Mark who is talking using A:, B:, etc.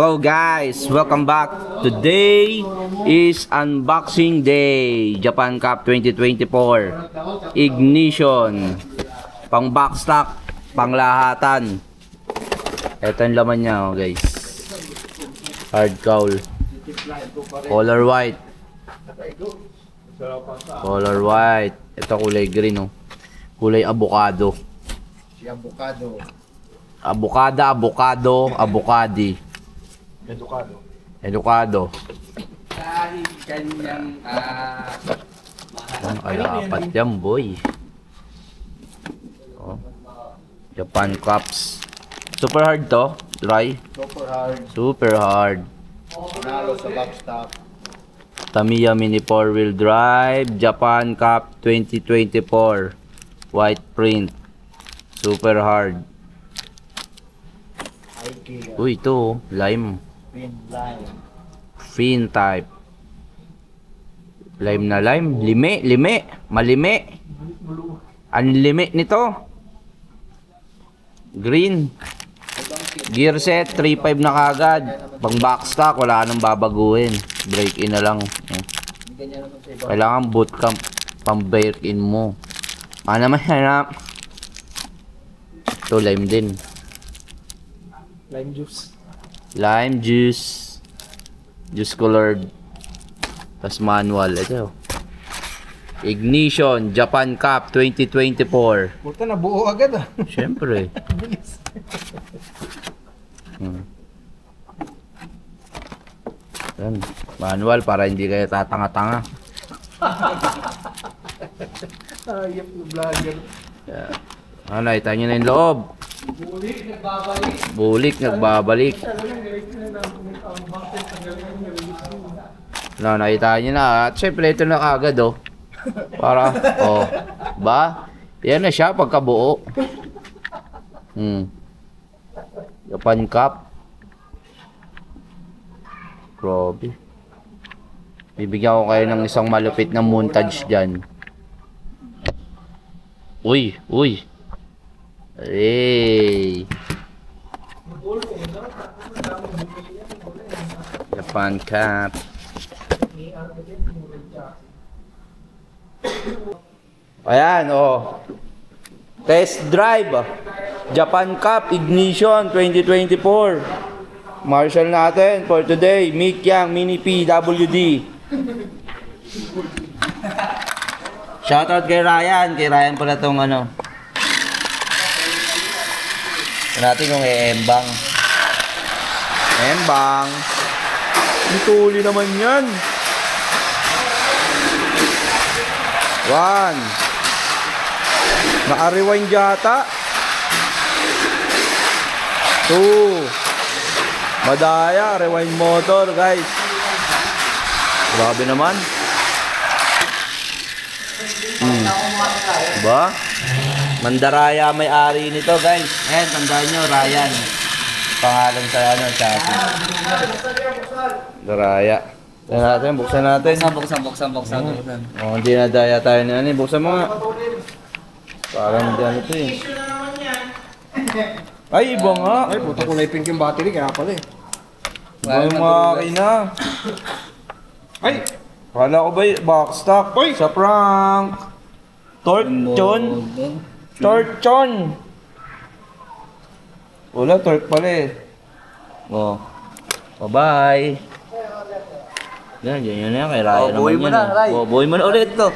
A: So guys, welcome back. Today is unboxing day. Japan Cup 2024. Ignition. Pang backstock, pang lahatan. Ito yung laman niya, oh, guys. Hard cowl. Color white. Color white. Ito kulay green, oh. Kulay avocado.
B: Si avocado.
A: Avocadi. Educado.
B: Dahil kanyang
A: Ay, apat yan, boy. Oh. Japan Cups. Super hard to. Dry.
B: super hard.
A: Super hard.
B: Nalo sa backstop.
A: Tamiya Mini 4-wheel drive. Japan Cup 2024. White print. Super hard.
B: IKEA.
A: Uy, ito. Lime.
B: Pin line.
A: Fin type. Lime na lime. Lime. Malime. Ang lime nito. Green. Gear set. 3.5 na kagad. Pang backstock. Wala nang babaguhin. Break in na lang.
B: Ganyan naman sa iba.
A: Kailangan bootcamp. Pang break in mo. Ano naman hanap? Ito lime din.
B: Lime juice.
A: Lime juice. Juice colored. Tas manual. Ito. Ignition. Japan Cup 2024.
B: Puta na buo agad ah.
A: Siyempre.
B: Bilis.
A: Yan. Manual para hindi kayo tatanga-tanga.
B: Ayop na vlogger.
A: Yan. Ano, nakita nyo na yung loob. Bulik, nagbabalik. No, nakita nyo na. At syempre, ito na kagad, oh. Para, oh. Ba? Yan na siya, pagkabuo. Japan Cup. Grabe. Bibigyan ko kayo ng isang malupit na montage dyan. Uy. Hey. Japan Cup. Ayan, oh. Test drive. Japan Cup Ignition 2024. Marshal natin for today. Mick Yang Mini PWD. Shoutout kay Ryan. Kay Ryan pala tong ano. Natin kung embang. Ang tuli naman yan. 1. Naka-rewind yata. 2. Madaya. Rewind motor, guys. Grabe naman. Diba? Mandaraya may-ari nito, guys. Ayan, tandaan nyo, Ryan. Pangalan sa ano, sa atin. Mandaraya. Buksan natin.
B: Buksan.
A: Oh, hindi na daya tayo na ano. Buksan mo nga. Parang hindi ano ito eh. Ay, iba nga.
B: Ay, puta kulay pink yung battery kaya pala eh.
A: Iba yung makina.
B: Ay!
A: Kala ko ba yung backstock?
B: Uy!
A: Sa prank. Torchon. Wala, torque pala eh. Oh. Bye-bye. Yan na yan. Kay Ryan naman yan.
B: Ray.
A: Buhay mo na ulit to.